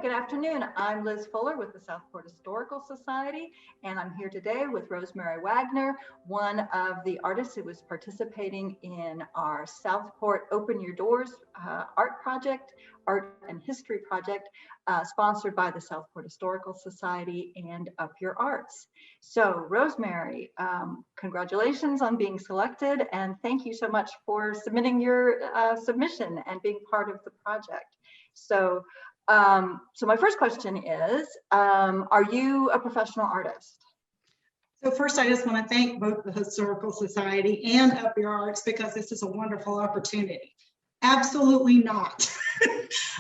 good afternoon. I'm Liz Fuller with the Southport Historical Society, and I'm here today with Rosemary Wagner, one of the artists who was participating in our Southport Open Your Doors art project, art and history project, sponsored by the Southport Historical Society and Up Your Arts. So Rosemary, congratulations on being selected, and thank you so much for submitting your submission and being part of the project. So my first question is, are you a professional artist? So first, I just want to thank both the Historical Society and Up Your Arts because this is a wonderful opportunity. Absolutely not.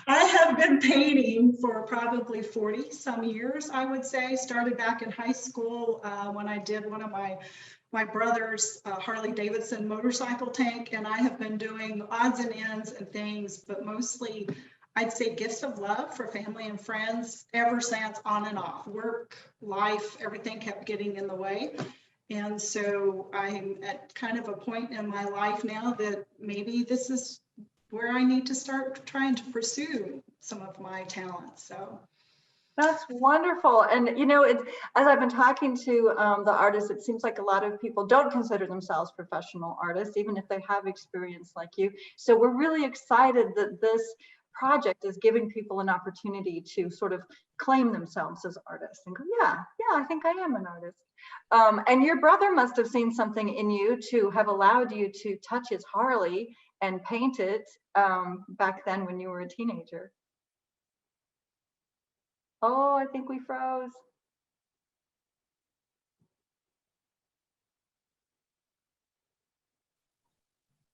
I have been painting for probably 40 some years, I would say. Started back in high school when I did one of my brother's Harley Davidson motorcycle tank, and I have been doing odds and ends and things, but mostly I'd say gifts of love for family and friends ever since, on and off. Work, life, everything kept getting in the way. And so I'm at kind of a point in my life now that maybe this is where I need to start trying to pursue some of my talents. So that's wonderful. And you know, as I've been talking to the artists, it seems like a lot of people don't consider themselves professional artists, even if they have experience like you. So we're really excited that this project is giving people an opportunity to sort of claim themselves as artists and go, yeah, I think I am an artist. And your brother must have seen something in you to have allowed you to touch his Harley and paint it back then when you were a teenager. Oh, I think we froze.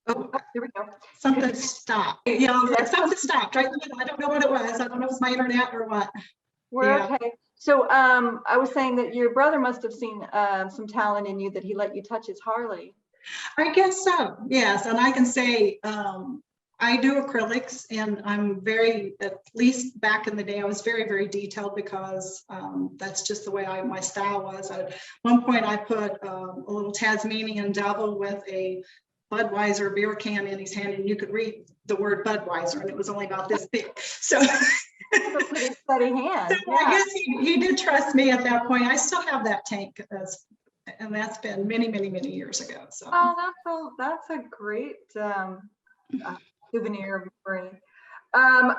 oh, here we go. Something stopped. You know, something stopped right in the middle. I don't know what it was. I don't know if it's my internet or what. We're okay. So I was saying that your brother must have seen some talent in you that he let you touch his Harley. I guess so, yes. And I can say I do acrylics, and I'm very, at least back in the day, I was very, very detailed because that's just the way my style was. At one point, I put a little Tasmanian devil with a Budweiser beer can in his hand, and you could read the word Budweiser, and it was only about this big. So a pretty steady hand. So yeah. I guess he did trust me at that point. I still have that tank, and that's been many, many, many years ago. So that's a great souvenir memory.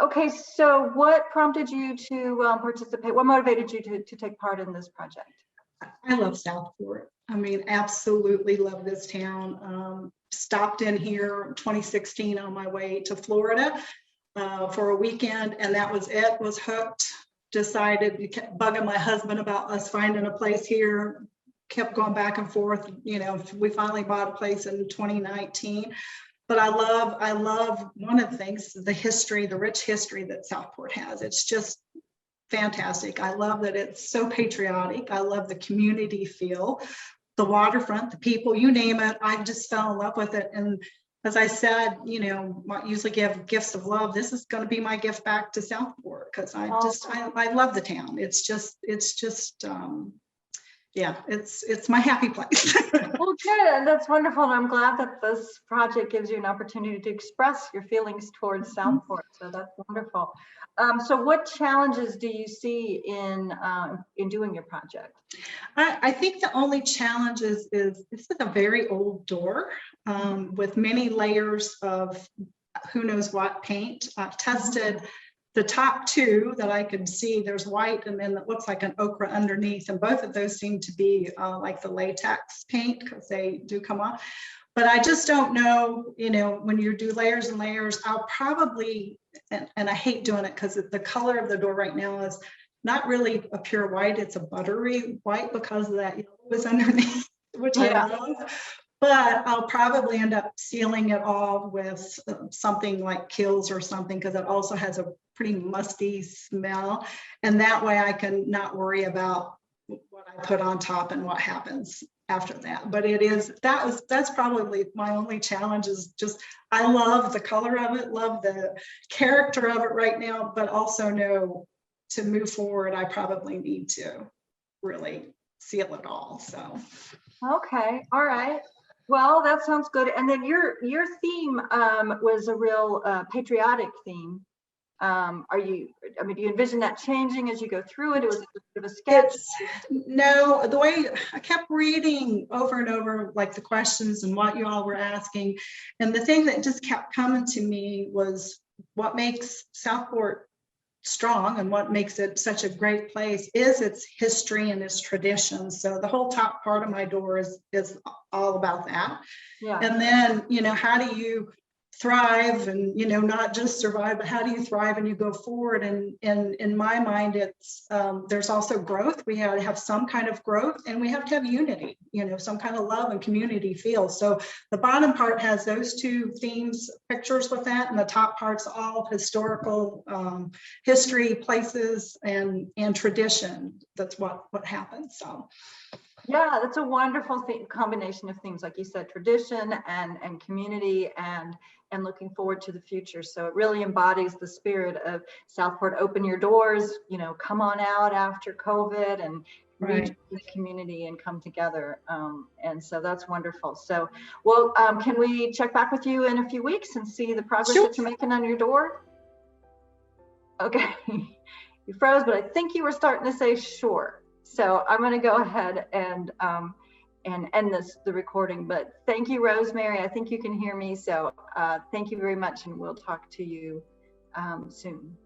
Okay, so what prompted you to participate? What motivated you to take part in this project? I love Southport. I mean, absolutely love this town. Stopped in here in 2016 on my way to Florida for a weekend, and that was it. Was hooked. Decided, kept bugging my husband about us finding a place here. Kept going back and forth. You know, we finally bought a place in 2019. But I love one of the things, the history, the rich history that Southport has. It's just fantastic. I love that it's so patriotic. I love the community feel, the waterfront, the people, you name it. I just fell in love with it. And as I said, you know, I usually give gifts of love. This is going to be my gift back to Southport because I love the town. It's just yeah, it's my happy place. Well, good. That's wonderful. And I'm glad that this project gives you an opportunity to express your feelings towards Southport. So that's wonderful. So what challenges do you see in doing your project? I think the only challenge is this is a very old door with many layers of who knows what paint. I've tested the top two that I could see. There's white and then it looks like an ochre underneath, and both of those seem to be like the latex paint because they do come off. But I just don't know, you know, when you do layers and layers, I'll probably, and I hate doing it because the color of the door right now is not really a pure white, it's a buttery white because of that yellow was underneath, which I love. But I'll probably end up sealing it all with something like Kills or something, because it also has a pretty musty smell. And that way I can not worry about what I put on top and what happens after that. But that's probably my only challenge, is just I love the color of it, love the character of it right now, but also know to move forward, I probably need to really seal it all. So okay, all right. Well, that sounds good. And then your theme was a real patriotic theme. Are you, I mean, do you envision that changing as you go through it? It was sort of a sketch. No, the way I kept reading over and over, like the questions and what you all were asking. And the thing that just kept coming to me was what makes Southport strong and what makes it such a great place is its history and its traditions. So the whole top part of my door is all about that. Yeah. And then, you know, how do you thrive and, you know, not just survive, but how do you thrive and you go forward? And in my mind, it's there's also growth. We have to have some kind of growth, and we have to have unity, you know, some kind of love and community feel. So the bottom part has those two themes, pictures with that, and the top part's all historical history, places, and tradition. That's what happens. So yeah, that's a wonderful combination of things, like you said, tradition and community and looking forward to the future. So it really embodies the spirit of Southport. Open your doors, you know, come on out after COVID and reach the community and come together. And so that's wonderful. So, well, can we check back with you in a few weeks and see the progress that you're making on your door? Okay, you froze, but I think you were starting to say sure. So I'm going to go ahead and end the recording. But thank you, Rosemary. I think you can hear me. So thank you very much, and we'll talk to you soon.